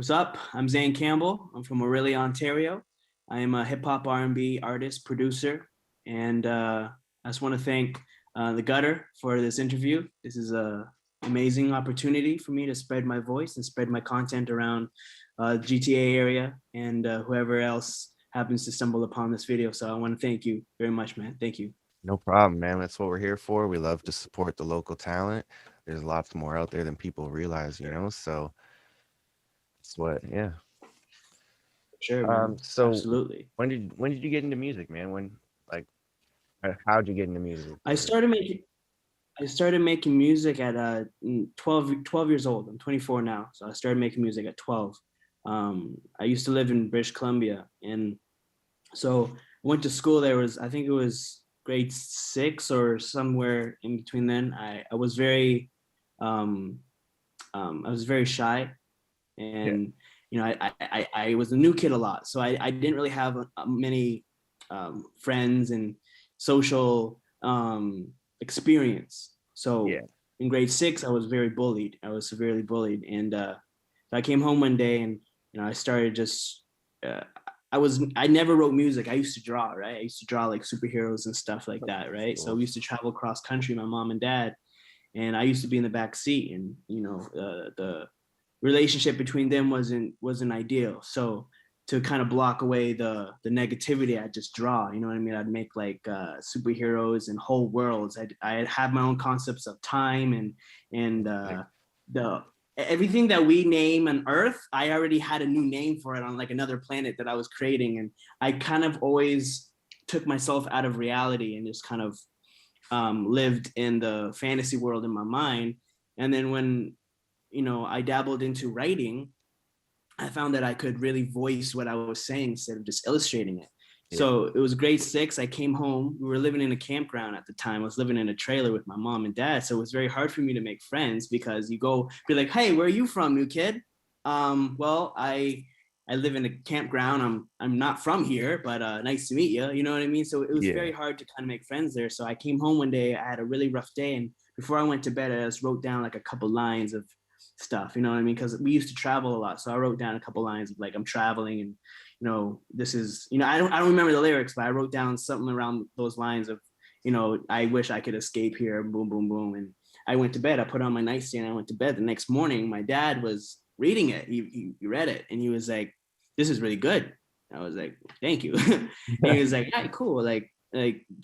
What's up? I'm Zain Campbell. I'm from Orillia, Ontario. I am a hip hop R&B artist, producer, and I just want to thank the Gutter for this interview. This is a amazing opportunity for me to spread my voice and spread my content around GTA area and whoever else happens to stumble upon this video. So I want to thank you very much, man. Thank you. No problem, man. That's what we're here for. We love to support the local talent. There's lots more out there than people realize. So it's what, yeah. Sure, man. So Absolutely. when did you get into music, man? Like how'd you get into music? I started making I started making music at 12 years old. I'm 24 now. So I started making music at 12. I used to live in British Columbia. And so I went to school there was, I think it was grade 6 or somewhere in between then. Um, I was very shy Yeah. and, I was a new kid a lot. So I didn't really have many friends and social experience. Yeah. So in grade 6, I was very bullied. I was severely bullied, and so I came home one day, and I started just. I never wrote music. I used to draw, right? I used to draw like superheroes and stuff like that, right? So Cool. we used to travel cross country, my mom and dad, and I used to be in the back seat, and the relationship between them wasn't ideal. So to kind of block away the negativity, I just draw. You know what I mean? I'd make like superheroes and whole worlds. I'd have my own concepts of time and Like, the everything that we name on Earth. I already had a new name for it on like another planet that I was creating, and I kind of always took myself out of reality and just kind of lived in the fantasy world in my mind. And then when I dabbled into writing, I found that I could really voice what I was saying instead of just illustrating it. yeah. So it was grade 6. I came home. We were living in a campground at the time. I was living in a trailer with my mom and dad. So it was very hard for me to make friends because you go be like, "Hey, where are you from, new kid?" Well, I live in a campground. I'm not from here, but nice to meet you. You know what I mean? So it was Yeah. very hard to kind of make friends there. So I came home one day. I had a really rough day, and before I went to bed, I just wrote down like a couple lines of stuff, you know what I mean? Because we used to travel a lot. So I wrote down a couple lines of like, I'm traveling and, this is, I don't remember the lyrics, but I wrote down something around those lines of, I wish I could escape here, boom, boom, boom. And I went to bed. I put on my nightstand. I went to bed. The next morning, my dad was reading it. He read it and he was like, "This is really good." I was like, "Thank you." And he was like, "All right, cool. Like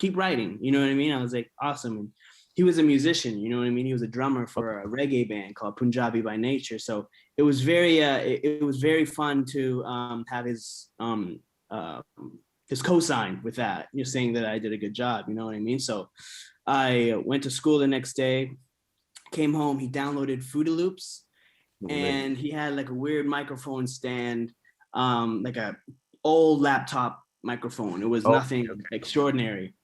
keep writing." You know what I mean? I was like, "Awesome." And he was a musician, you know what I mean? He was a drummer for a reggae band called Punjabi by Nature. So it was it was very fun to have uh, his cosign with that, saying that I did a good job, you know what I mean? So I went to school the next day, came home, he downloaded Fruity Loops, Lit. and he had like a weird microphone stand, like a old laptop microphone. It was Oh, nothing okay. extraordinary,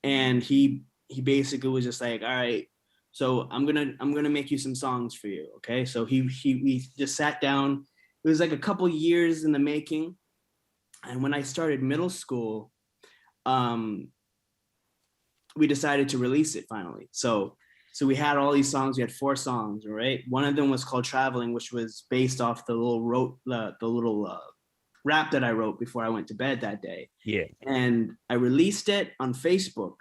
and he basically was just like, "All right, so I'm gonna make you some songs for you, okay?" So we just sat down. It was like a couple years in the making, and when I started middle school, um, we decided to release it finally. So we had all these songs. We had 4 songs, right? One of them was called "Traveling," which was based off the little rap that I wrote before I went to bed that day, Yeah. and I released it on Facebook.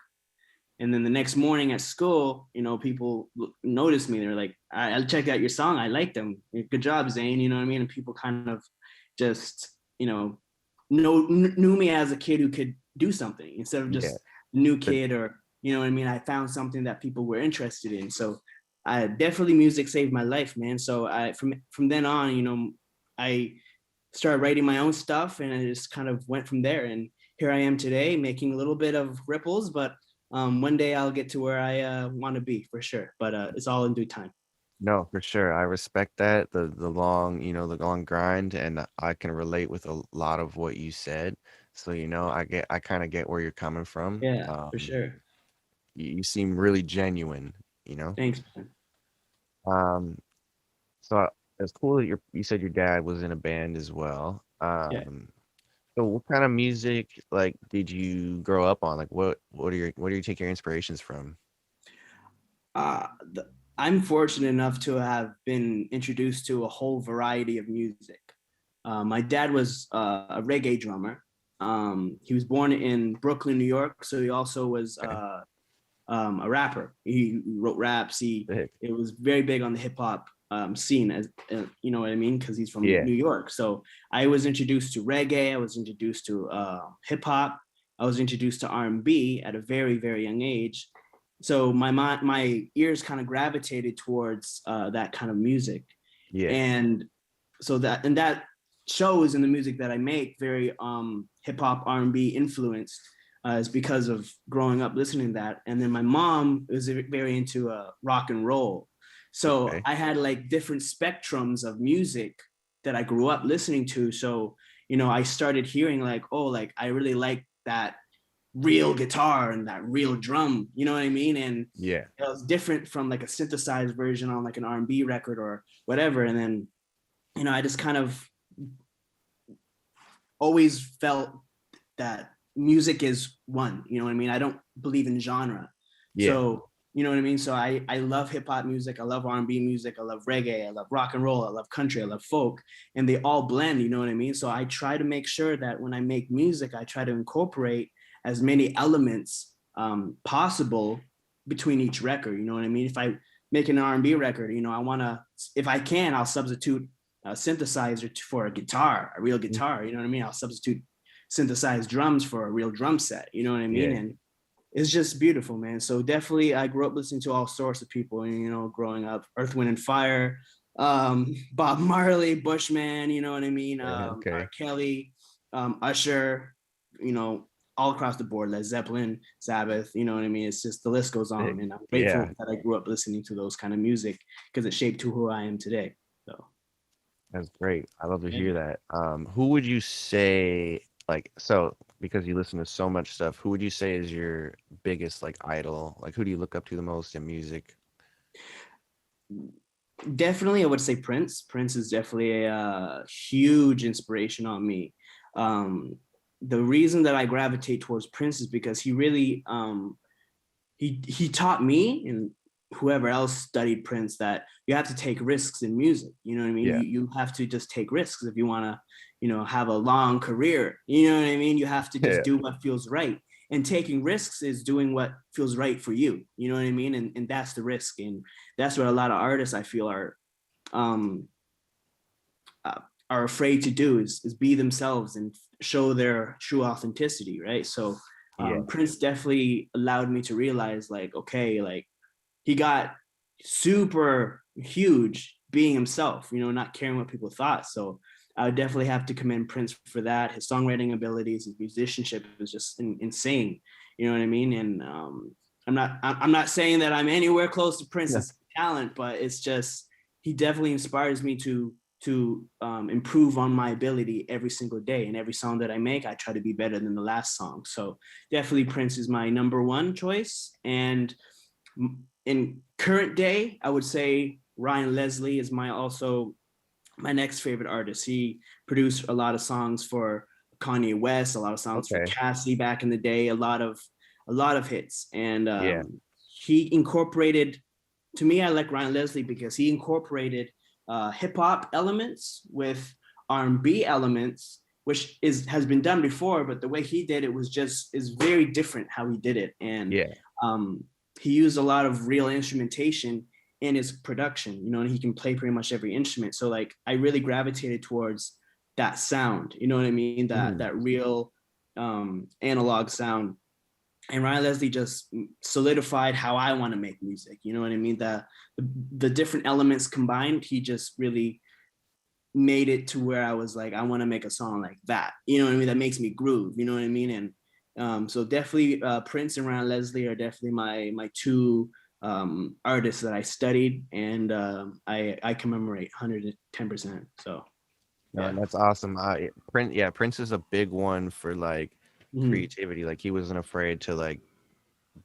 And then the next morning at school, people noticed me. They're like, I checked out your song. I liked them. Good job, Zane. You know what I mean? And people kind of just, knew me as a kid who could do something instead of Yeah. just a new But kid, or, you know what I mean? I found something that people were interested in. So I definitely music saved my life, man. So from then on, I started writing my own stuff and I just kind of went from there. And here I am today making a little bit of ripples, but one day I'll get to where I want to be for sure. But it's all in due time. no, for sure. I respect that. The long grind, and I can relate with a lot of what you said. So, I kind of get where you're coming from. Yeah, for sure. You seem really genuine, you know? Thanks, man. Um, so it's cool that you said your dad was in a band as well. Yeah. So what kind of music like did you grow up on? Like what do you take your inspirations from? Uh, I'm fortunate enough to have been introduced to a whole variety of music. My dad was a reggae drummer. He was born in Brooklyn, New York, so he also was Okay. a rapper. He wrote raps. Sick. It was very big on the hip hop scene, as you know what I mean, because he's from Yeah. New York. So I was introduced to reggae. I was introduced to hip hop. I was introduced to R&B at a very very young age. So my ears kind of gravitated towards that kind of music, Yeah. and that shows in the music that I make very hip hop R&B influenced is because of growing up listening to that. And then my mom was very into rock and roll. So Okay. I had like different spectrums of music that I grew up listening to. So, you know, I started hearing like, oh, like I really like that real guitar and that real drum, you know what I mean? And Yeah. it was different from like a synthesized version on like an R&B record or whatever. And then, you know, I just kind of always felt that music is one, you know what I mean? I don't believe in genre. Yeah. So, you know what I mean? So I love hip hop music. I love R&B music. I love reggae. I love rock and roll. I love country. I love folk, and they all blend, you know what I mean? So I try to make sure that when I make music, I try to incorporate as many elements possible between each record. You know what I mean? If I make an R&B record, you know, I want to, if I can, I'll substitute a synthesizer for a guitar, a real Mm. guitar. You know what I mean? I'll substitute synthesized drums for a real drum set. You know what I mean? Yeah. And it's just beautiful, man. So definitely, I grew up listening to all sorts of people. And, you know, growing up, Earth, Wind, and Fire, Bob Marley, Bushman. You know what I mean? Yeah. R. Okay. Kelly, Usher. You know, all across the board, Led Zeppelin, Sabbath. You know what I mean? It's just the list goes Sick. on, and I'm grateful Yeah. that I grew up listening to those kind of music because it shaped who I am today. So That's great. I love to yeah. hear that. Who would you say, like, so because you listen to so much stuff, who would you say is your biggest like idol? Like, who do you look up to the most in music? Definitely, I would say Prince. Prince is definitely a huge inspiration on me. Um, the reason that I gravitate towards Prince is because he really he taught me and whoever else studied Prince that you have to take risks in music. You know what I mean? Yeah. You have to just take risks if you want to, you know, have a long career. You know what I mean? You have to just Yeah. do what feels right. And taking risks is doing what feels right for you. You know what I mean? And that's the risk. And that's what a lot of artists I feel um, uh, are afraid to do is be themselves and show their true authenticity, right? So Yeah. Prince definitely allowed me to realize, like, okay, like he got super huge being himself, you know, not caring what people thought. So I would definitely have to commend Prince for that. His songwriting abilities, his musicianship is just insane. You know what I mean? And I'm not saying that I'm anywhere close to Yeah. Prince's talent, but it's just he definitely inspires me to improve on my ability every single day. And every song that I make, I try to be better than the last song. So definitely Prince is my number one choice. And in current day, I would say Ryan Leslie is my next favorite artist. He produced a lot of songs for Kanye West, a lot of songs for Okay. Cassie back in the day, a lot of hits, and Yeah. he incorporated. To me, I like Ryan Leslie because he incorporated hip hop elements with R&B elements, which is has been done before, but the way he did it was just is very different how he did it, and Yeah. um, he used a lot of real instrumentation in his production, you know, and he can play pretty much every instrument. So like I really gravitated towards that sound, you know what I mean? Mhm. That real analog sound. And Ryan Leslie just solidified how I want to make music. You know what I mean? The different elements combined, he just really made it to where I was like, I want to make a song like that. You know what I mean? That makes me groove. You know what I mean? And so definitely Prince and Ryan Leslie are definitely my two artists that I studied, and I commemorate 110%. So No, yeah. that's awesome. Prince, yeah, Prince is a big one for like Mhm. creativity. Like he wasn't afraid to like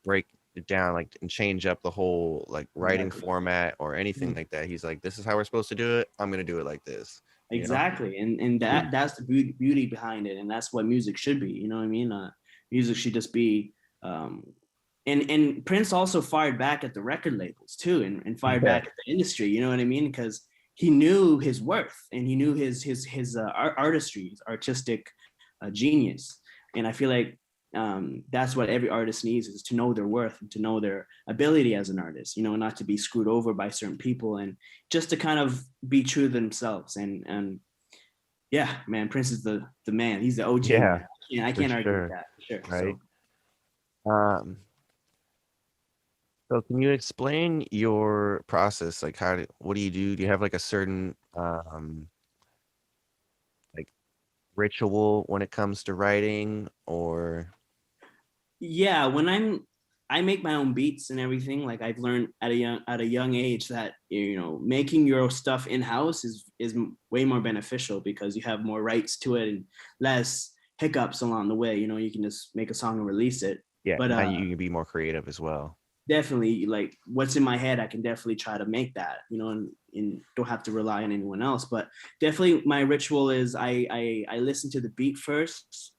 break it down, like and change up the whole like writing Exactly. format or anything Mhm. like that. He's like, this is how we're supposed to do it. I'm gonna do it like this. You know? Exactly, and that's the beauty behind it, and that's what music should be. You know what I mean? Music should just be um, and Prince also fired back at the record labels too, and fired Yeah. back at the industry. You know what I mean? Because he knew his worth and he knew his artistry, his artistic genius. And I feel like that's what every artist needs, is to know their worth and to know their ability as an artist. You know, not to be screwed over by certain people, and just to kind of be true to themselves. And yeah, man, Prince is the man. He's the OG Yeah, man. I for can't argue with sure. that. For sure. Right. So Um, so can you explain your process? Like what do you do? Do you have like a certain like ritual when it comes to writing or yeah, I make my own beats and everything. Like I've learned at a young age that, you know, making your stuff in house is way more beneficial because you have more rights to it and less hiccups along the way. You know, you can just make a song and release it. yeah, But now you can be more creative as well. definitely, like what's in my head, I can definitely try to make that, you know, and don't have to rely on anyone else. But definitely my ritual is I listen to the beat first.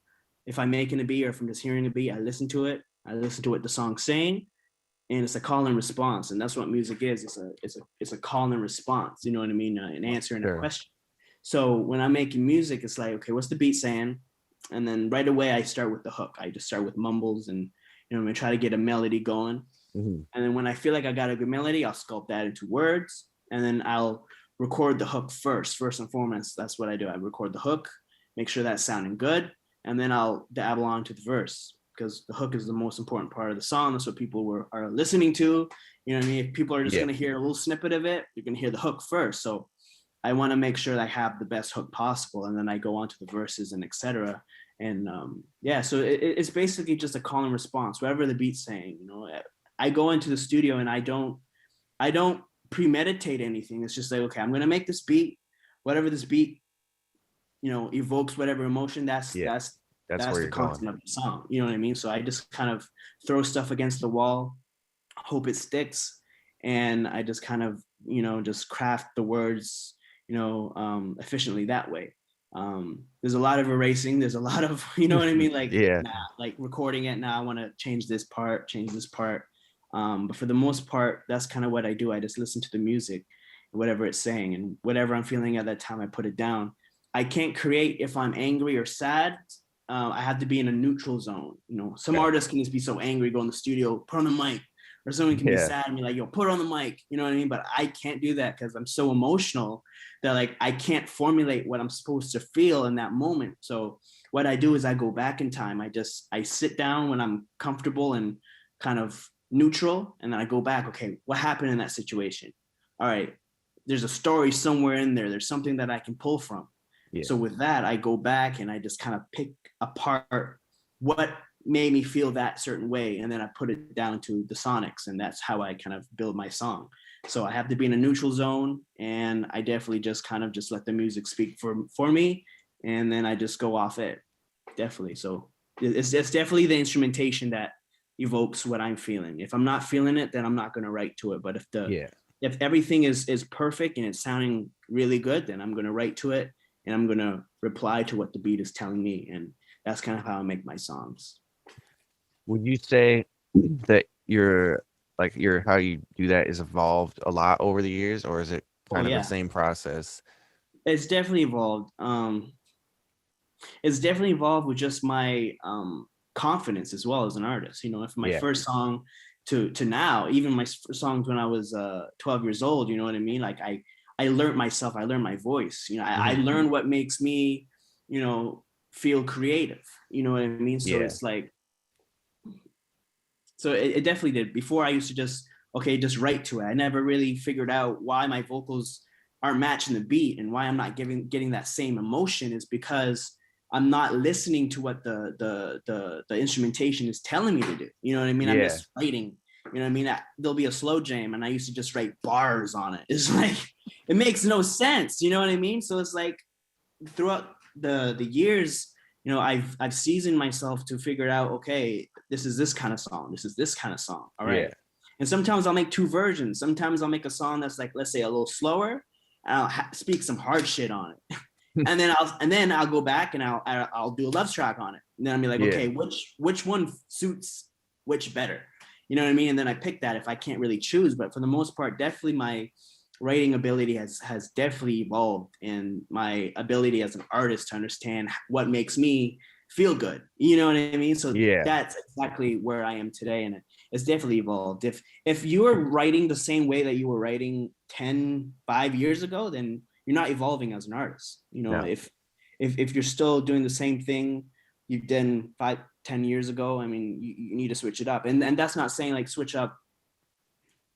If I'm making a beat or if I'm just hearing a beat, I listen to it. I listen to what the song's saying, and it's a call and response. And that's what music is. It's a call and response. You know what I mean? An answer and a Sure. question. So when I'm making music, it's like, okay, what's the beat saying? And then right away I start with the hook. I just start with mumbles, and I'm gonna try to get a melody going. Hmm. And then when I feel like I got a good melody, I'll sculpt that into words, and then I'll record the hook first and foremost. That's what I do. I record the hook, make sure that's sounding good, and then I'll dabble on to the verse, because the hook is the most important part of the song. That's what people are listening to. You know what I mean? If people are just Yeah. going to hear a little snippet of it, you're going to hear the hook first. So I want to make sure that I have the best hook possible, and then I go on to the verses and etc. And yeah, so it's basically just a call and response, whatever the beat's saying. You know, I go into the studio and I don't premeditate anything. It's just like, okay, I'm going to make this beat, whatever this beat, you know, evokes whatever emotion. That's Yeah. that's That's that's where the you're going. content of the song. You know what I mean? So I just kind of throw stuff against the wall, hope it sticks, and I just kind of, you know, just craft the words, you know, efficiently that way. There's a lot of erasing. There's a lot of, you know what I mean? Like, Yeah. nah, like recording it. Now I want to change this part, change this part. But for the most part, that's kind of what I do. I just listen to the music, whatever it's saying, and whatever I'm feeling at that time, I put it down. I can't create if I'm angry or sad. I have to be in a neutral zone. You know, some Okay. artists can just be so angry, go in the studio, put on the mic, or someone can be Yeah. sad and be like, yo, put on the mic. You know what I mean? But I can't do that because I'm so emotional that like I can't formulate what I'm supposed to feel in that moment. So what I do is I go back in time. I sit down when I'm comfortable and kind of neutral, and then I go back. Okay, what happened in that situation? All right, there's a story somewhere in there. There's something that I can pull from. Yeah. So with that, I go back and I just kind of pick apart what made me feel that certain way, and then I put it down to the sonics, and that's how I kind of build my song. So I have to be in a neutral zone, and I definitely just kind of just let the music speak for me, and then I just go off it. Definitely. So it's definitely the instrumentation that evokes what I'm feeling. If I'm not feeling it, then I'm not going to write to it. But Yeah. if everything is perfect and it's sounding really good, then I'm going to write to it, and I'm going to reply to what the beat is telling me. And that's kind of how I make my songs. Would you say that your how you do that is evolved a lot over the years, or is it Oh kind of the yeah, same process? it's definitely evolved. It's definitely evolved with just my confidence as well as an artist. You know, if my Yeah. first song to now, even my songs when I was 12 years old, you know what I mean? Like I learned myself, I learned my voice. You know, I Hmm. learned what makes me, you know, feel creative. You know what I mean? So Yeah. it's like, so it definitely did. Before I used to just, okay, just write to it. I never really figured out why my vocals aren't matching the beat, and why I'm not getting that same emotion is because I'm not listening to what the instrumentation is telling me to do. You know what I mean? I'm Yeah. just writing. You know what I mean? There'll be a slow jam, and I used to just write bars on it. It's like, it makes no sense. You know what I mean? So it's like, throughout the years, you know, I've seasoned myself to figure out, okay, this is this kind of song, this is this kind of song. All Yeah. right. And sometimes I'll make two versions. Sometimes I'll make a song that's like, let's say, a little slower, and I'll speak some hard shit on it. And then I'll go back and I'll do a love track on it. And then I'll be like, Yeah. okay, which one suits which better? you know what I mean? And then I pick that if I can't really choose. But for the most part, definitely my writing ability has definitely evolved, and my ability as an artist to understand what makes me feel good. You know what I mean? So Yeah. that's exactly where I am today, and it's definitely evolved. If you were writing the same way that you were writing 5 years ago, then you're not evolving as an artist. You know, No. if you're still doing the same thing you've done 5-10 years ago, I mean, you need to switch it up. And that's not saying like switch up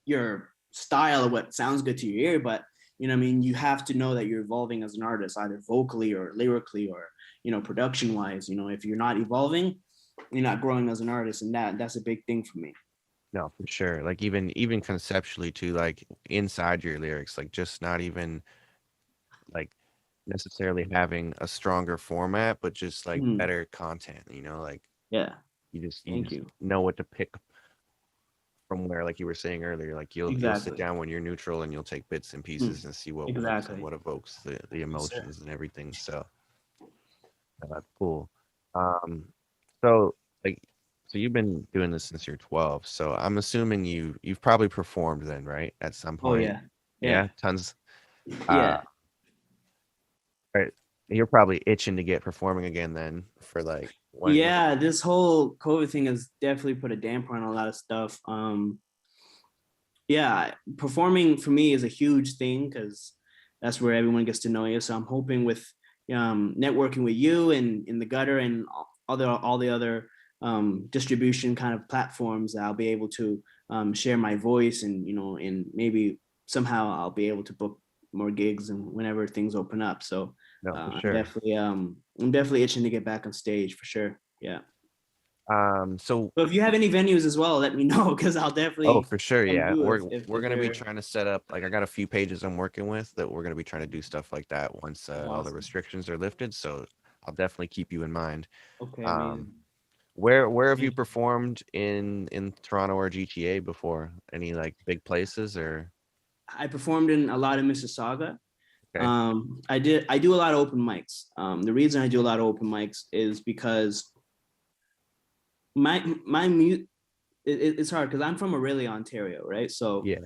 your style or what sounds good to your ear, but you know, I mean, you have to know that you're evolving as an artist, either vocally or lyrically or, you know, production wise. You know, if you're not evolving, you're not growing as an artist, and that's a big thing for me. No, for sure. Like even conceptually too, like inside your lyrics, like just not even like necessarily having a stronger format, but just like Mm, better content, like yeah, you thank just you. know what to pick from where, like you were saying earlier, like you'll sit Exactly. down when you're neutral and you'll take bits and Mm, pieces and see what works and exactly. what evokes the Yes, sir. emotions and everything. So that's cool. Um, so like so you've been doing this since you're 12. So I'm assuming you've probably performed then, right? At some Oh point. yeah, Yeah, yeah, tons. Uh, yeah. right. You're probably itching to get performing again then for like when Yeah, this whole COVID thing has definitely put a damper on a lot of stuff. Yeah, performing for me is a huge thing because that's where everyone gets to know you. So I'm hoping with networking with you and in the gutter and all the other distribution kind of platforms, I'll be able to share my voice, and you know, and maybe somehow I'll be able to book more gigs and whenever things open up. So no, for I'm sure. definitely I'm definitely itching to get back on stage for sure. Yeah. So But if you have any venues as well, let me know because I'll oh, definitely for sure, come yeah. through We're if gonna be they're trying to set up like I got a few pages I'm working with that we're gonna be trying to do stuff like that once all the awesome. restrictions are lifted. So I'll definitely keep you in mind. Okay, Um, amazing. where have you Thank you. performed in Toronto or GTA before? Any like big places or I performed in a lot of Mississauga. okay? I do a lot of open mics. The reason I do a lot of open mics is because my mute it's hard because I'm from Orillia, Ontario, right? So Yeah,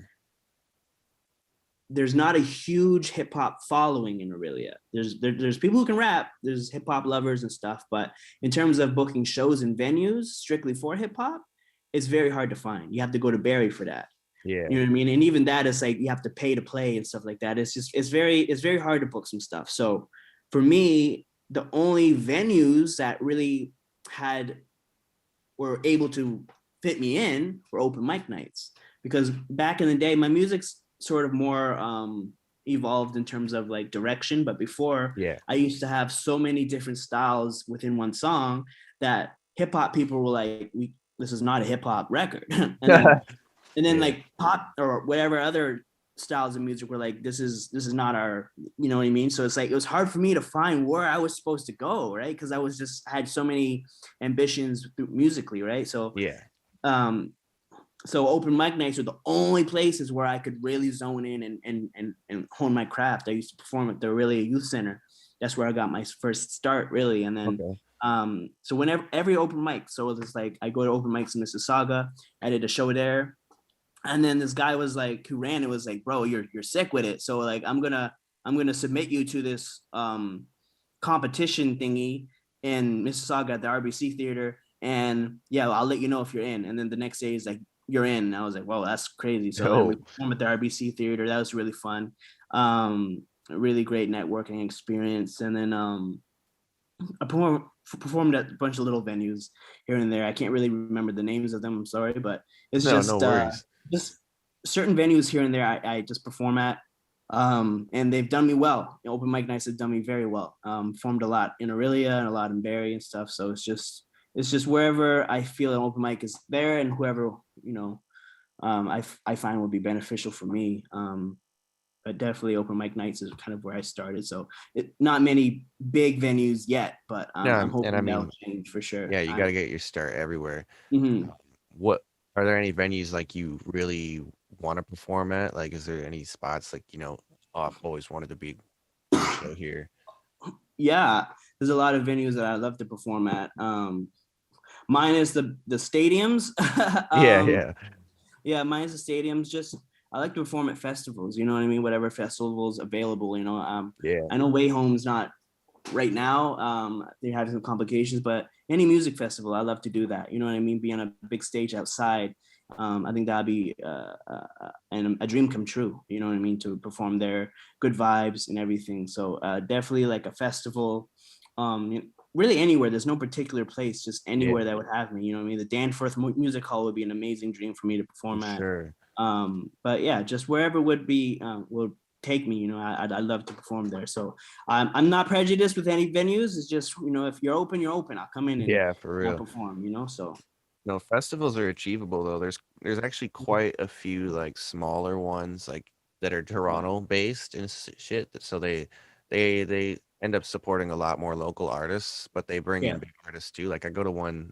there's not a huge hip hop following in Orillia. There's people who can rap, there's hip hop lovers and stuff, but in terms of booking shows and venues strictly for hip hop, it's very hard to find. You have to go to Barrie for that. yeah, You know what I mean? And even that is like you have to pay to play and stuff like that. It's very hard to book some stuff. So for me, the only venues that really had were able to fit me in were open mic nights. Because back in the day, my music's sort of more evolved in terms of like direction. But before, yeah. I used to have so many different styles within one song that hip hop people were like, "We this is not a hip hop record," and then Yeah. like pop or whatever other styles of music were like, this is not our, you know what I mean? So it's like it was hard for me to find where I was supposed to go, right? Because I had so many ambitions musically, right? So Yeah. um so open mic nights were the only places where I could really zone in and hone my craft. I used to perform at the Orillia Youth Center. That's where I got my first start, really. And then Okay. so whenever every open mic, so it's like I go to open mics in Mississauga. I did a show there, and then this guy was like who ran it was like, bro, you're sick with it, so like I'm gonna submit you to this competition thingy in Mississauga at the RBC Theater, and yeah, I'll let you know if you're in. And then the next day is like, you're in. And I was like, whoa, that's crazy. So then we Oh, performed at the RBC Theater. That was really fun. A really great networking experience. And then I performed at a bunch of little venues here and there. I can't really remember the names of them. I'm sorry, but it's no, no worries. just certain venues here and there. I just perform at, and they've done me well. Open mic nights have done me very well. Performed a lot in Orillia and a lot in Barrie and stuff. So it's just wherever I feel an open mic is there, and whoever you know, I find will be beneficial for me. But definitely open mic nights is kind of where I started. So not many big venues yet, but Yeah, I'm and I hoping that'll mean, change for sure. yeah, you got to get your start everywhere. Mhm. Um, what are there any venues like you really want to perform at? Like, is there any spots like, oh, I've always wanted to be do a show here? Yeah, there's a lot of venues that I love to perform at. minus the stadiums. Yeah, um, yeah, yeah, minus the stadiums. Just I like to perform at festivals. You know what I mean? Whatever festivals available. You know, yeah, I know Way Home's not right now. They have some complications, but any music festival, I love to do that. You know what I mean? Be on a big stage outside. I think that'd be and a dream come true. You know what I mean? To perform there, good vibes and everything. So definitely like a festival. Really anywhere. There's no particular place, just yeah, anywhere that would have me. You know what I mean? The Danforth Music Hall would be an amazing dream for me to for perform at. sure. But yeah, just wherever would be would take me. You know, I love to perform there. So I'm not prejudiced with any venues. It's just, you know, if you're open, you're open. I'll come in and Yeah, for I'll real. perform. You know, so No, festivals are achievable though. There's actually quite a few like smaller ones like that are Toronto based and shit. So they end up supporting a lot more local artists, but they bring yeah, in big artists too. Like I go to one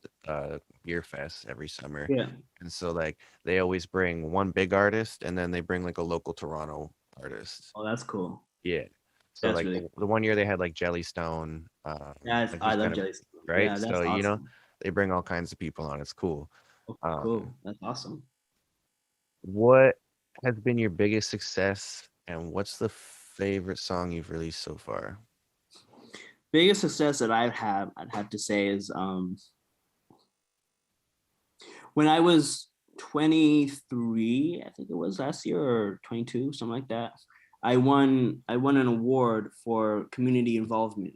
beer fest every summer, yeah. and so like they always bring one big artist and then they bring like a local Toronto artist. Oh, that's cool. Yeah. So That's like really the cool. one year they had like Jellystone, Yeah, like I these love kind of, Jelly. right. Yeah, that's So awesome. they bring all kinds of people on. It's cool. Oh, Um, cool. That's awesome. what has been your biggest success and what's the favorite song you've released so far? Biggest success that I'd have to say is when I was 23, I think it was last year or 22, something like that. I won an award for community involvement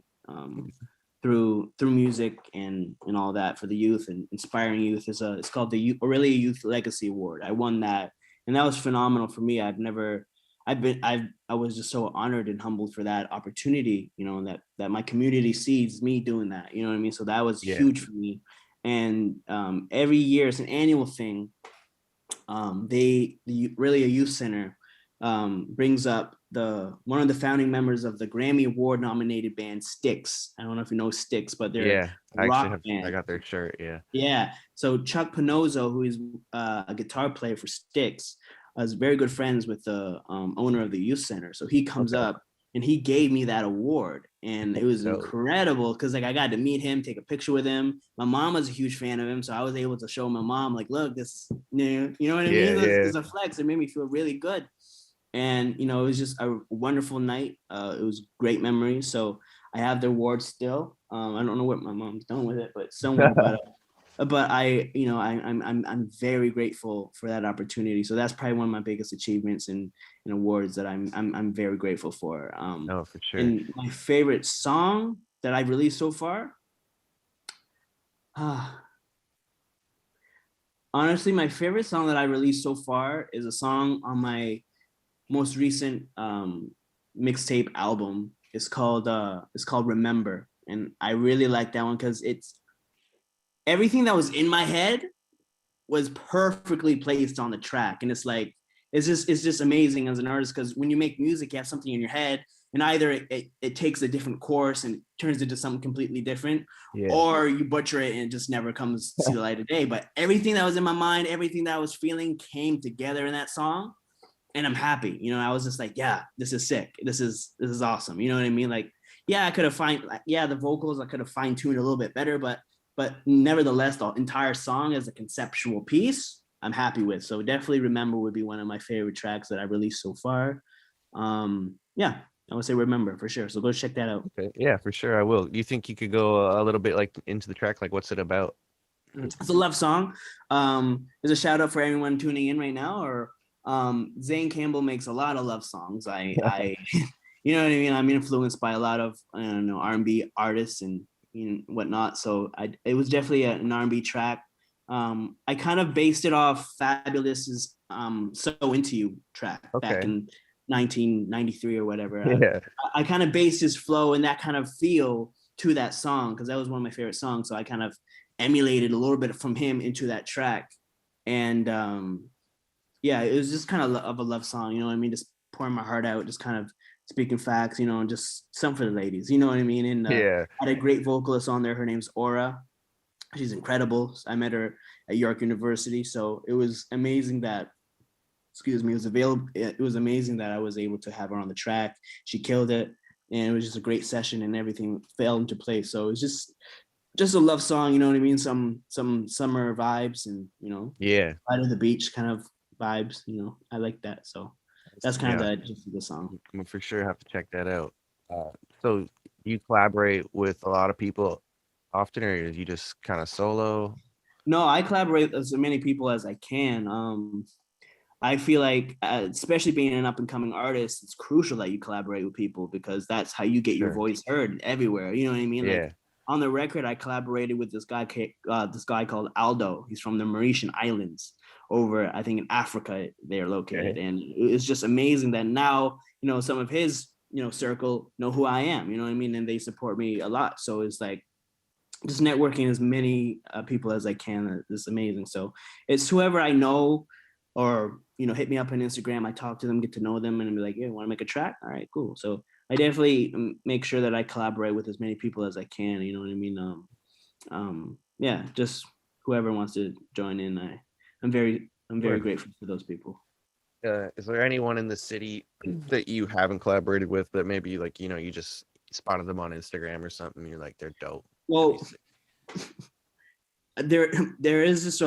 through music and all that for the youth and inspiring youth. It's called the Orillia Youth Legacy Award. I won that, and that was phenomenal for me. I was just so honored and humbled for that opportunity. You know, that my community sees me doing that. You know what I mean? So that was Yeah. huge for me. And every year it's an annual thing. Really a youth center brings up the one of the founding members of the Grammy Award nominated band Styx. I don't know if you know Styx, but they're a Yeah. rock I band. got their shirt. Yeah. Yeah. So Chuck Panozzo, who is a guitar player for Styx, is very good friends with the owner of the youth center. So he comes Okay. up and he gave me that award, and it was Dope. incredible because like I got to meet him, take a picture with him. My mom was a huge fan of him, so I was able to show my mom like, look, this, you know what I Yeah. mean? Yeah. It's a flex. It made me feel really good, and you know, it was just a wonderful night. It was great memories. So I have the award still. I don't know what my mom's done with it, but somewhere. But I, you know, I'm very grateful for that opportunity. So that's probably one of my biggest achievements and awards that I'm very grateful for. No, for sure. And my favorite song that I've released so far, honestly, my favorite song that I released so far is a song on my most recent mixtape album. It's called Remember, and I really like that one because it's everything that was in my head was perfectly placed on the track, and it's just amazing as an artist because when you make music, you have something in your head, and either it takes a different course and turns into something completely different, Yeah. or you butcher it and it just never comes to see the light of day. But everything that was in my mind, everything that I was feeling came together in that song, and I'm happy. You know, I was just like, yeah, this is sick. This is awesome. You know what I mean? Like, yeah, I could have the vocals I could have fine tuned a little bit better, but nevertheless, the entire song as a conceptual piece, I'm happy with. So definitely Remember would be one of my favorite tracks that I released so far. Yeah, I would say Remember for sure. So go check that out. Okay. Yeah, for sure. I will. You think you could go a little bit like into the track? Like, what's it about? It's a love song. There's a shout out for anyone tuning in right now. Or Zain Campbell makes a lot of love songs. You know what I mean. I'm influenced by a lot of I don't know R&B artists and whatnot. So it was definitely an R&B track. I kind of based it off Fabulous's "So Into You" track back Okay. in 1993 or whatever. Yeah. I kind of based his flow and that kind of feel to that song because that was one of my favorite songs. So I kind of emulated a little bit from him into that track, and yeah, it was just kind of a love song. You know what I mean? Just pouring my heart out, just kind of speaking facts. You know, and just something for the ladies. You know what I mean? And Yeah. I had a great vocalist on there. Her name's Aura. She's incredible. I met her at York University, so it was amazing that excuse me, it was available. It was amazing that I was able to have her on the track. She killed it, and it was just a great session, and everything fell into place. So it was just a love song, you know what I mean? Some summer vibes and, you know, Yeah. out of the beach kind of vibes, you know. I like that. So that's kind of Yeah. the gist of the song. I'm gonna for sure have to check that out. So you collaborate with a lot of people often, or you just kind of solo? No, I collaborate with as many people as I can. I feel like, especially being an up and coming artist, it's crucial that you collaborate with people because that's how you get your Sure. voice heard everywhere. You know what I mean? Like Yeah. on the record, I collaborated with this guy called Aldo. He's from the Mauritian Islands over, I think, in Africa. They're located, Okay. and it's just amazing that now, you know, some of his, you know, circle know who I am. You know what I mean? And they support me a lot. So it's like just networking as many people as I can is amazing. So it's whoever I know, or you know, hit me up on Instagram. I talk to them, get to know them, and be like, "Yeah, want to make a track? All right, cool." So I definitely make sure that I collaborate with as many people as I can. You know what I mean? Yeah, just whoever wants to join in. I'm very Sure. grateful for those people. Is there anyone in the city that you haven't collaborated with that maybe like you just spotted them on Instagram or something? You're like they're dope. That'd be Well, sick. there there is this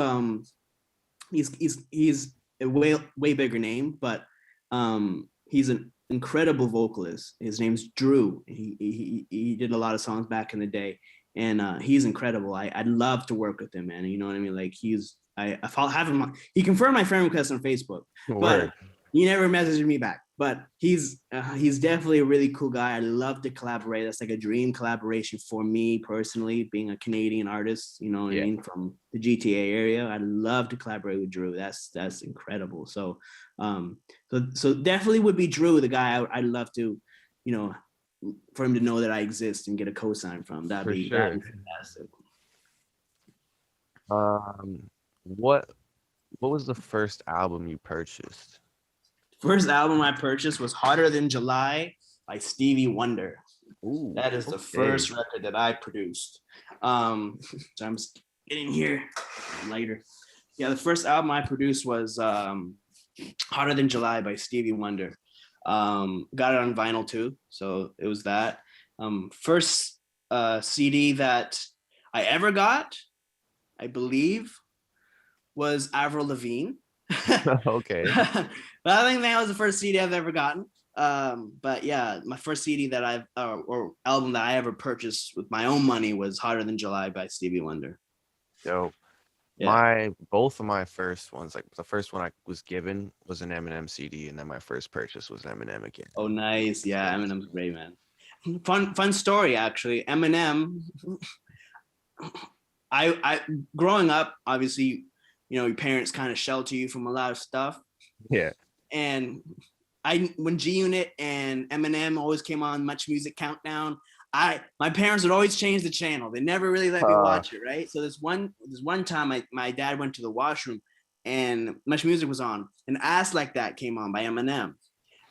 he's a way bigger name, but he's an incredible vocalist. His name's Drew. He did a lot of songs back in the day, and he's incredible. I'd love to work with him, man. You know what I mean? Like I follow, have him on, he confirmed my friend request on Facebook, but Word. he never messaged me back. But he's definitely a really cool guy. I love to collaborate. That's like a dream collaboration for me personally, being a Canadian artist. You know what I Yeah, mean, from the GTA area. I'd love to collaborate with Drew. That's incredible. So so definitely would be Drew, the guy I'd love to, you know, for him to know that I exist and get a cosign from. for That'd sure. be fantastic. Um, what what was the first album you purchased? First album I purchased was Hotter Than July by Stevie Wonder. Ooh, That is the okay. first record that I produced. So I'm just getting here later. Yeah, the first album I produced was Hotter Than July by Stevie Wonder. Got it on vinyl too, so it was that. First CD that I ever got, I believe, was Avril Lavigne. Okay. But I think that was the first CD I've ever gotten. But yeah, my first CD that I've or album that I ever purchased with my own money was Hotter Than July by Stevie Wonder. So Yeah. my both of my first ones, like the first one I was given was an Eminem CD, and then my first purchase was Eminem again. Oh, nice. Yeah, Eminem's great, man. Fun story actually. Eminem. I growing up, obviously, you know, your parents kind of shelter you from a lot of stuff, Yeah. and when G Unit and Eminem always came on Much Music Countdown, my parents would always change the channel. They never really let me Uh, watch it, right? So this one time my dad went to the washroom and Much Music was on, and Ass Like That came on by Eminem.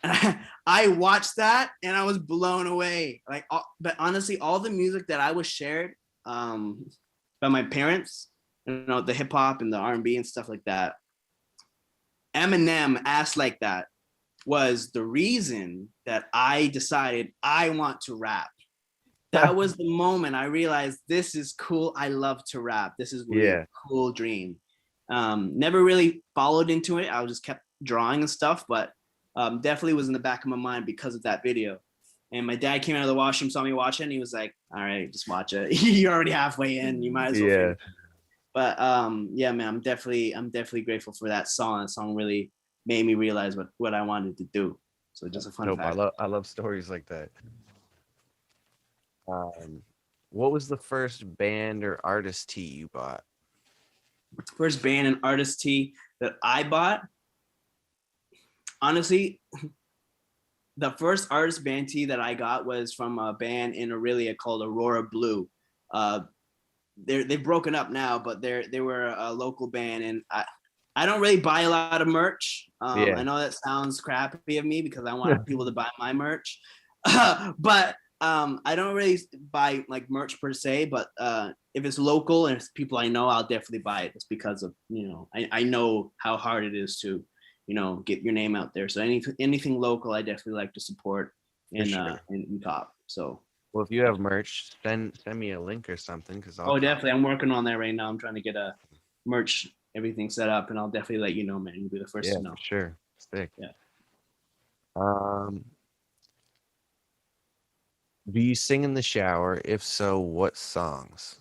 And I watched that and I was blown away. Like, but honestly, all the music that I was shared by my parents, you know, the hip hop and the R&B and stuff like that, Eminem, Ass Like That was the reason that I decided I want to rap. That was the moment I realized this is cool. I love to rap. This is really a yeah. cool dream. Never really followed into it. I just kept drawing and stuff, but definitely was in the back of my mind because of that video. And my dad came out of the washroom, saw me watch it, and he was like, "All right, just watch it. You're already halfway in. You might as well Yeah. finish." But yeah, man, I'm definitely grateful for that song. That song really made me realize what I wanted to do. So just a fun Nope. fact. I love stories like that. Um, what was the first band or artist tee you bought? First band and artist tee that I bought, honestly, the first artist band tee that I got was from a band in Orillia called Aurora Blue. Uh, they've broken up now, but they were a local band, and I don't really buy a lot of merch. Yeah. I know that sounds crappy of me because I want people to buy my merch, but I don't really buy like merch per se. But if it's local and it's people I know, I'll definitely buy it. Just because of, you know, I know how hard it is to, you know, get your name out there. So anything local, I definitely like to support For in sure. in cop. So Well, if you have merch, send me a link or something because I'll Oh, cop. definitely. I'm working on that right now. I'm trying to get a merch, everything set up, and I'll definitely let you know, man. You'll be the first Yeah, to for know. sure. Sick. Yeah. Um, do you sing in the shower? If so, what songs?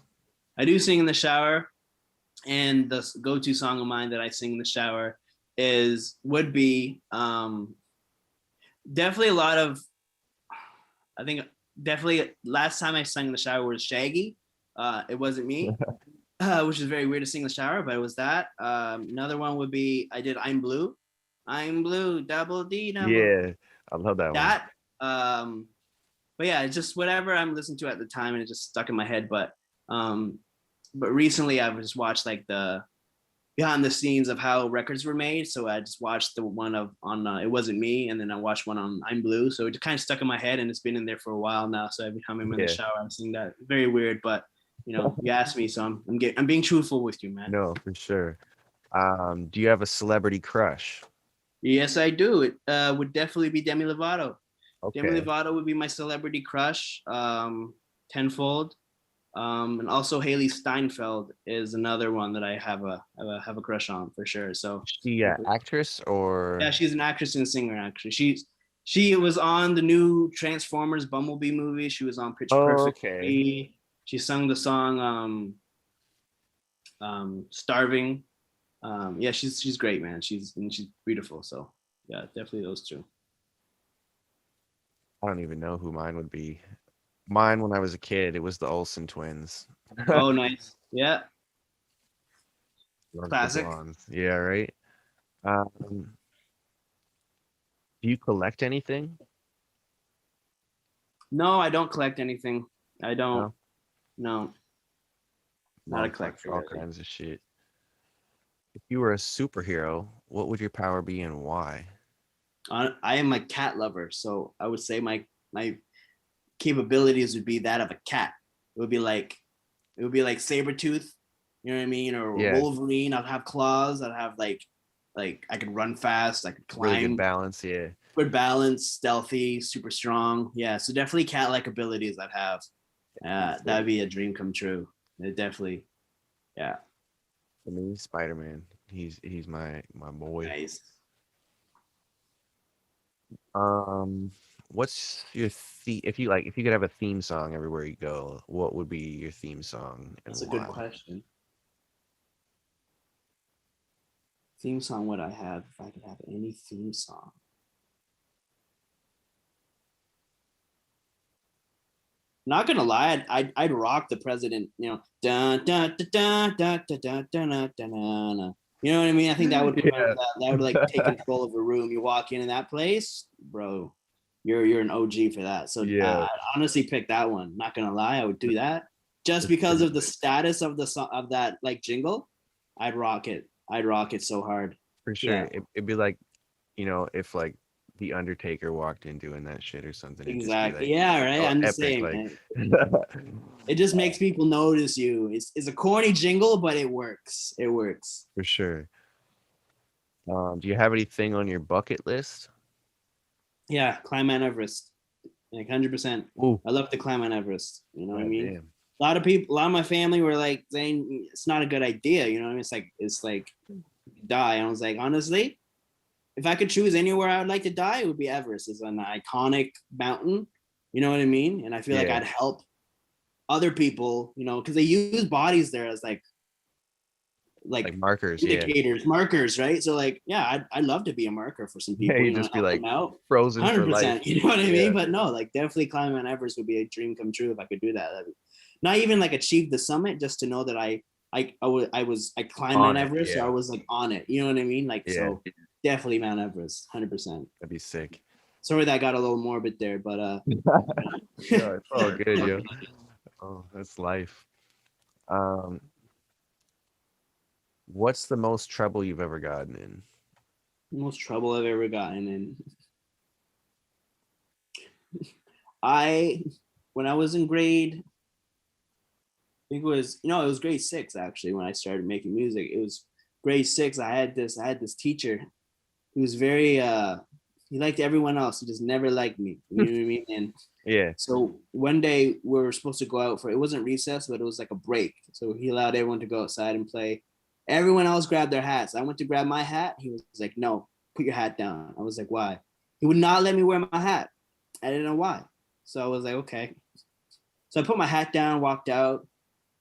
I do sing in the shower, and the go-to song of mine that I sing in the shower is would be definitely a lot of I think definitely last time I sang in the shower was Shaggy. It wasn't me, which is very weird to sing in the shower, but it was that. Another one would be I did I'm Blue. I'm Blue, double D double. Yeah, I love that one. That. Um, but yeah, it's just whatever I'm listening to at the time and it just stuck in my head. Um, but recently I've just watched like the behind the scenes of how records were made. So I just watched the one of on It Wasn't Me, and then I watched one on I'm Blue. So it kind of stuck in my head, and it's been in there for a while now. So every time I'm in the Yeah, shower, I'm seeing that. Very weird, but you asked me, so I'm being truthful with you, man. no, for sure. Do you have a celebrity crush? Yes, I do. It would definitely be Demi Lovato. Demi Okay. Lovato would be my celebrity crush, tenfold. And also Haley Steinfeld is another one that I have a crush on for sure. So Is she a actress yeah, or? she's an actress and singer. Actually, she was on the new Transformers Bumblebee movie. She was on Pitch Oh, Perfect. okay. She sung the song "Starving." Yeah, she's great, man. She's beautiful. So yeah, definitely those two. I don't even know who mine would be. Mine, when I was a kid, it was the Olsen twins. Oh, nice. Yeah, Love the classic. blondes. Yeah, right. Um, do you collect anything? No, I don't collect anything. I don't. No. No, not a Mom collects collector all really. kinds of shit. If you were a superhero, what would your power be and why? I am a cat lover, so I would say my capabilities would be that of a cat. It would be like it would be like Sabretooth, you know what I mean, or Yeah, Wolverine. I'd have claws. I'd have like I could run fast. I could really good climb. balance. Yeah. Good balance, stealthy, super strong. Yeah, so definitely cat-like abilities I'd have. That'd be a dream come true. It definitely, yeah, For me, Spider-Man. He's my boy. nice. Um, what's your if you could have a theme song everywhere you go, what would be your theme song and That's a good why? question. Theme song would I have if I could have any theme song? Not gonna lie, I'd rock the president. Dun, dun, dun, dun, dun, dun, dun, dun, dun, dun, dun. You know what I mean? I think that would put Yeah. that would like take control of a room. You walk in that place, bro. You're an OG for that. So Yeah. I'd honestly pick that one. Not gonna lie, I would do that just It's because pretty of the sick. status of the of that like jingle. I'd rock it. I'd rock it so hard. For sure. Yeah, It'd be like, if like the Undertaker walked in doing that shit or something, it'd just be exactly. like Yeah, right. I'm the epic, same, like man. It just makes people notice you. It's a corny jingle, but it works. It works. for sure. Do you have anything on your bucket list? Yeah, climb Mount Everest. Like 100%. Ooh, I love to climb Mount Everest. You know what I god mean? damn. A lot of people, a lot of my family were like saying it's not a good idea. You know what I mean? It's like die. And I was like, honestly, if I could choose anywhere I would like to die, it would be Everest. It's an iconic mountain. You know what I mean? And I feel like Yeah, I'd help other people. Because they use bodies there as like like markers, yeah. indicators, markers, right? So like, yeah, I'd love to be a marker for some Yeah, people, you just be help like them out. frozen for life. 100%. You know what I Yeah, mean? But no, like definitely climbing Mount Everest would be a dream come true if I could do that. Not even like achieve the summit, just to know that I climbed on Mount it. Everest, or I Yeah, was like on it. You know what I mean? Like yeah, so, definitely Mount Everest, 100%. that'd be sick. Sorry that got a little morbid there, but No, it's all good, yo. Oh, that's life. Um, what's the most trouble you've ever gotten in? most trouble I've ever gotten in. I when I was in grade I think it was grade six actually when I started making music. It was grade six. I had this teacher. He was very he liked everyone else. He just never liked me. You know what I mean? And Yeah. So one day we were supposed to go out for, it wasn't recess, but it was like a break. So he allowed everyone to go outside and play. Everyone else grabbed their hats. I went to grab my hat. He was like, no, put your hat down. I was like, why? He would not let me wear my hat. I didn't know why. So I was like, okay. So I put my hat down, walked out,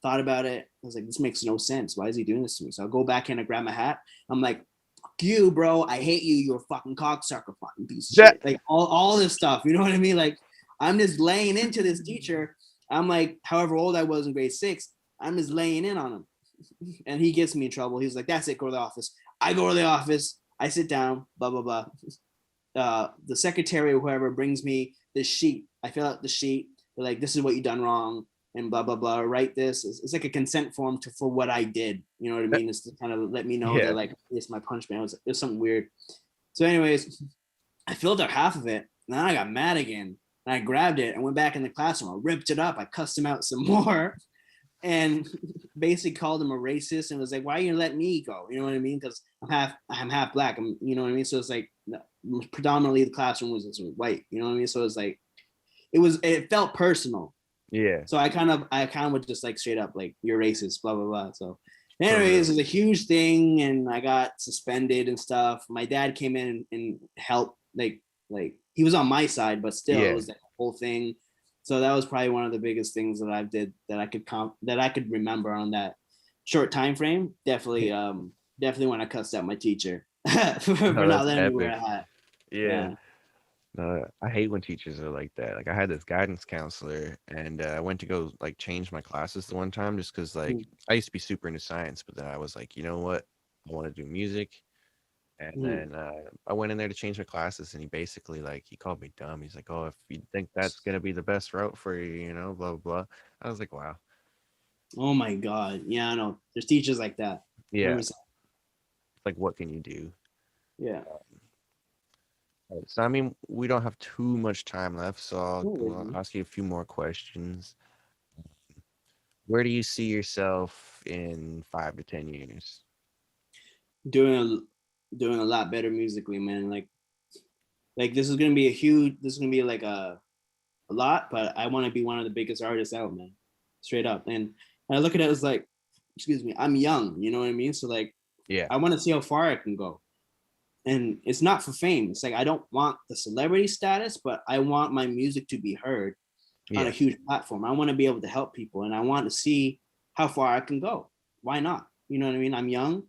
thought about it. I was like, this makes no sense. Why is he doing this to me? So I'll go back in and grab my hat. I'm like, fuck you, bro. I hate you. You're a fucking cocksucker, fucking piece of Yeah. shit. Like all this stuff. You know what I mean? Like I'm just laying into this teacher. I'm like, however old I was in grade 6, I'm just laying in on him. And he gets me in trouble. He's like, that's it, go to the office. I go to the office. I sit down, blah, blah, blah. The secretary or whoever brings me this sheet. I fill out the sheet. They're like, this is what you done wrong and blah, blah, blah. Write this. It's like a consent form for what I did. You know what I mean? It's to kind of let me know that like, it's my punishment. It was something weird. So anyways, I filled out half of it. And then I got mad again. And I grabbed it and went back in the classroom. I ripped it up. I cussed him out some more. And basically called him a racist and was like, why are you letting me go? You know what I mean? Because I'm half black. You know what I mean? So it's like predominantly the classroom was white. You know what I mean? So it's like it felt personal. Yeah. So I kind of would just like straight up like, you're racist, blah blah blah. So anyways, it was a huge thing, and I got suspended and stuff. My dad came in and helped, like he was on my side, but still it was like a whole thing. So that was probably one of the biggest things that I did that I could remember on that short time frame. Definitely when I cussed out my teacher for No, not that's letting me wear epic. a hat. Yeah. Yeah. No, I hate when teachers are like that. Like I had this guidance counselor, and I went to go like change my classes the one time just because like I used to be super into science, but then I was like, you know what, I want to do music, and Mm-hmm. then I went in there to change my classes, and he basically like he called me dumb. He's like, oh, if you think that's gonna be the best route for you, you know, blah blah blah. I was like, wow, Oh my God. Yeah, I know. There's teachers like that. yeah. 100%. Like what can you do? Yeah. So I mean, we don't have too much time left, so No I'll worries. ask you a few more questions. Where do you see yourself in 5 to 10 years? Doing a lot better musically, man. Like this is gonna be this is gonna be like a lot, but I want to be one of the biggest artists out, man. Straight up. And I look at it as like, excuse me, I'm young, you know what I mean? So like Yeah, I want to see how far I can go. And it's not for fame. It's like I don't want the celebrity status, but I want my music to be heard on a yeah, huge platform. I want to be able to help people, and I want to see how far I can go. Why not? You know what I mean? I'm young.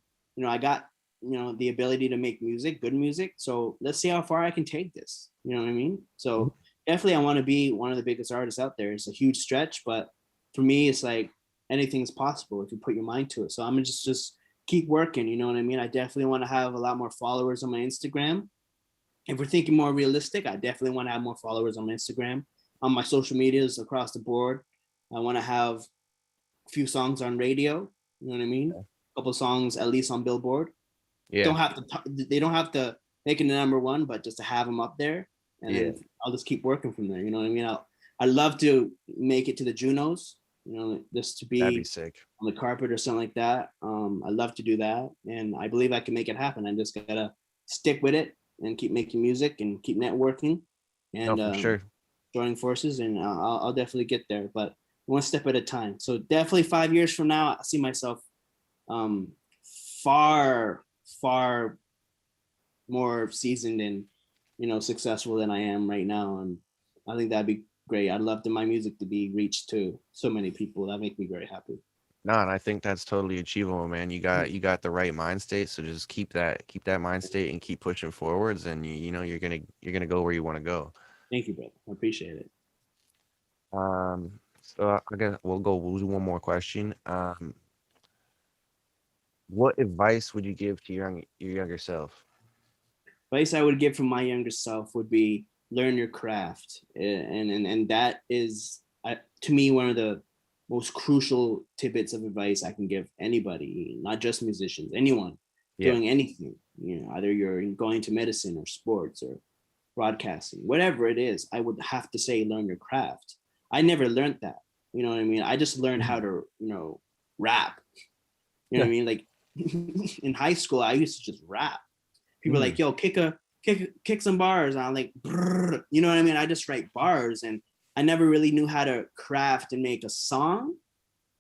I got the ability to make music, good music. So let's see how far I can take this. You know what I mean? mhm, So definitely, I want to be one of the biggest artists out there. It's a huge stretch, but for me, it's like anything's possible if you put your mind to it. So I'm gonna just keep working. You know what I mean? I definitely want to have a lot more followers on my Instagram. If we're thinking more realistic, I definitely want to have more followers on my Instagram, on my social medias across the board. I want to have a few songs on radio. You know what I mean? A couple songs at least on Billboard. yeah, Don't have to. They don't have to make it the number one, but just to have them up there, and yeah. then I'll just keep working from there. You know what I mean? I'd love to make it to the Junos. Just to That'd be be sick. on the carpet or something like that. I love to do that, and I believe I can make it happen. I just gotta stick with it and keep making music and keep networking No, and for sure. joining forces, and I'll definitely get there. But one step at a time. So definitely 5 years from now, I see myself um, far, far more seasoned and successful than I am right now, and I think that'd be great. I'd love my music to be reached to so many people. That make me very happy. No, and I think that's totally achievable, man. You got the right mind state, so just keep that mind state and keep pushing forwards, and you know you're gonna go where you want to go. Thank you, brother. I appreciate it. So I guess we'll do one more question. What advice would you give to your younger self? Advice I would give from my younger self would be learn your craft, and that is to me one of the most crucial tidbits of advice I can give anybody, not just musicians, anyone Yeah, doing anything. Either you're going to medicine or sports or broadcasting, whatever it is. I would have to say learn your craft. I never learned that. You know what I mean? I just learned how mhm, to rap. You know what yeah, I mean? Like in high school, I used to just rap. People are mm, like, yo, kick some bars. And I'm like, brrr. You know what I mean? I just write bars, and I never really knew how to craft and make a song.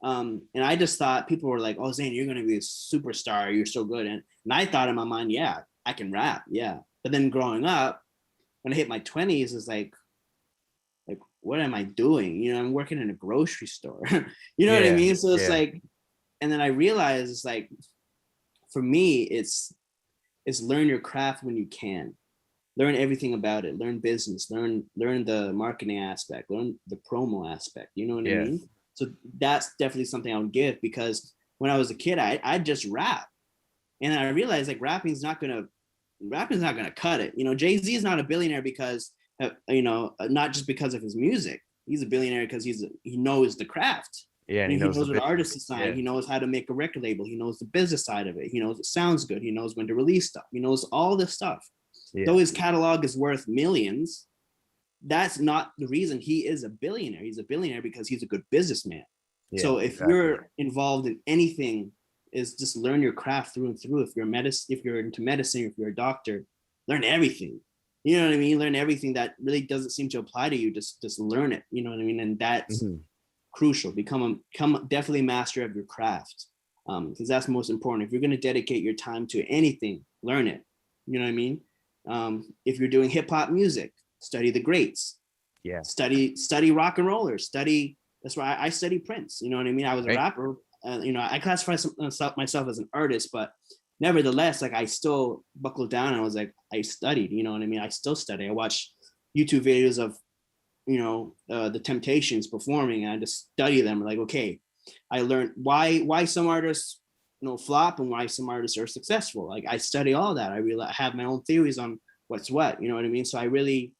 And I just thought people were like, "Oh, Zain, you're gonna be a superstar. You're so good." And I thought in my mind, yeah, I can rap, yeah. But then growing up, when I hit my 20s, it's like what am I doing? You know, I'm working in a grocery store. You know what I Yeah, mean? So it's yeah, like, and then I realized it's like, for me, it's learn your craft when you can. Learn everything about it. Learn business. Learn the marketing aspect. Learn the promo aspect. You know what I yeah, mean? So that's definitely something I would give, because when I was a kid, I just rap, and I realized like rapping's not gonna cut it. You know, Jay-Z is not a billionaire because not just because of his music. He's a billionaire because he knows the craft. yeah. And You he know, he knows the knows what business. artists to sign. Yeah, He knows how to make a record label. He knows the business side of it. He knows it sounds good. He knows when to release stuff. He knows all this stuff. yeah, Though his catalog is worth millions, that's not the reason he is a billionaire. He's a billionaire because he's a good businessman. yeah. So if Exactly. you're involved in anything, is just learn your craft through and through. If you're into medicine, if you're a doctor, learn everything. You know what I mean? Learn everything that really doesn't seem to apply to you. Just learn it. You know what I mean? And that's Hmm. crucial. Become definitely master of your craft, because that's most important. If you're going to dedicate your time to anything, learn it. You know what I mean? If you're doing hip hop music, study the greats. Yeah. Study rock and rollers. Study. That's why I study Prince. You know what I mean? I was a Right. rapper. I classify myself as an artist, but nevertheless, like I still buckled down and I was like, I studied. You know what I mean? I still study. I watch YouTube videos of the Temptations performing, and I just study them. Like, okay, I learned why some artists flop and why some artists are successful. Like I study all that. I have my own theories on what's what. You know what I mean? So I really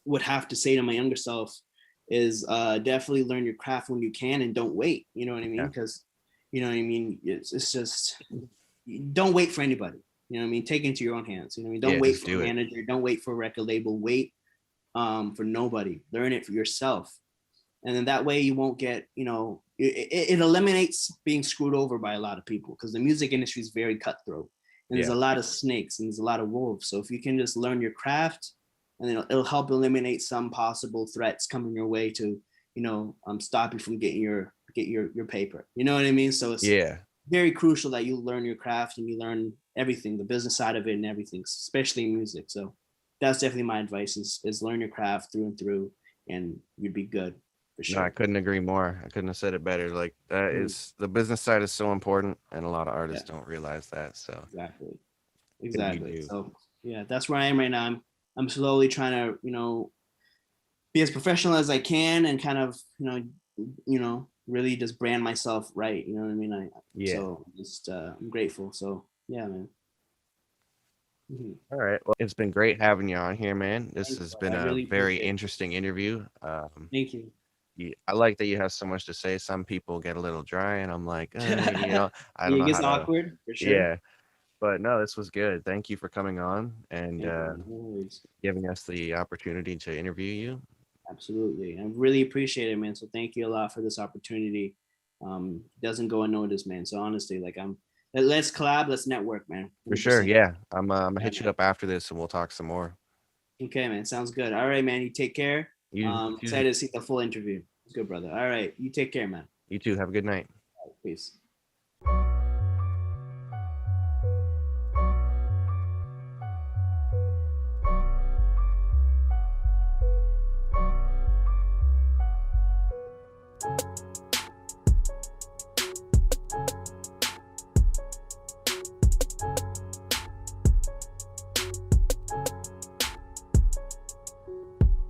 would have to say to my younger self is definitely learn your craft when you can and don't wait. You know what I mean? Yeah. Because you know what I mean. It's just don't wait for anybody. You know what I mean? Take it into your own hands. You know what I mean? Don't Yeah. wait Just for a do it. manager. Don't wait for a record label. Wait for nobody. Learn it for yourself, and then that way you won't get it eliminates being screwed over by a lot of people, because the music industry is very cutthroat and there's Yeah. a lot of snakes and there's a lot of wolves. So if you can just learn your craft, and then it'll help eliminate some possible threats coming your way to stop you from getting your paper. You know what I mean? So it's Yeah. very crucial that you learn your craft and you learn everything, the business side of it and everything, especially in music. So that's definitely my advice is learn your craft through and through, and you'd be good for No, I sure. couldn't agree more. I couldn't have said it better. Like that Mhm. is the business side is so important, and a lot of Yeah, artists don't realize that. So exactly. couldn't be Exactly. you. So yeah, that's where I am right now. I'm slowly trying to, be as professional as I can and kind of, really just brand myself right. You know what I mean? Yeah. So just I'm grateful. So yeah, man. Mhm. All right. Well, it's been great having you on here, man. This Thanks, has bro. been I a really very appreciate it. interesting interview. Thank you. I like that you have so much to say. Some people get a little dry, and I'm like, I don't It know gets how to. awkward for sure. Yeah, but no, this was good. Thank you for coming on and Yeah, man, no worries. giving us the opportunity to interview you. Absolutely. I really appreciate it, man. So thank you a lot for this opportunity. Doesn't go unnoticed, man. So honestly, like let's collab, let's network, man. For sure. 100%. Yeah, I'm gonna Yeah, hit you man. up after this, and we'll talk some more. Okay, man. Sounds good. All right, man. You take care. You too. Excited to see the full interview. It's good, brother. All right. You take care, man. You too. Have a good night. Peace.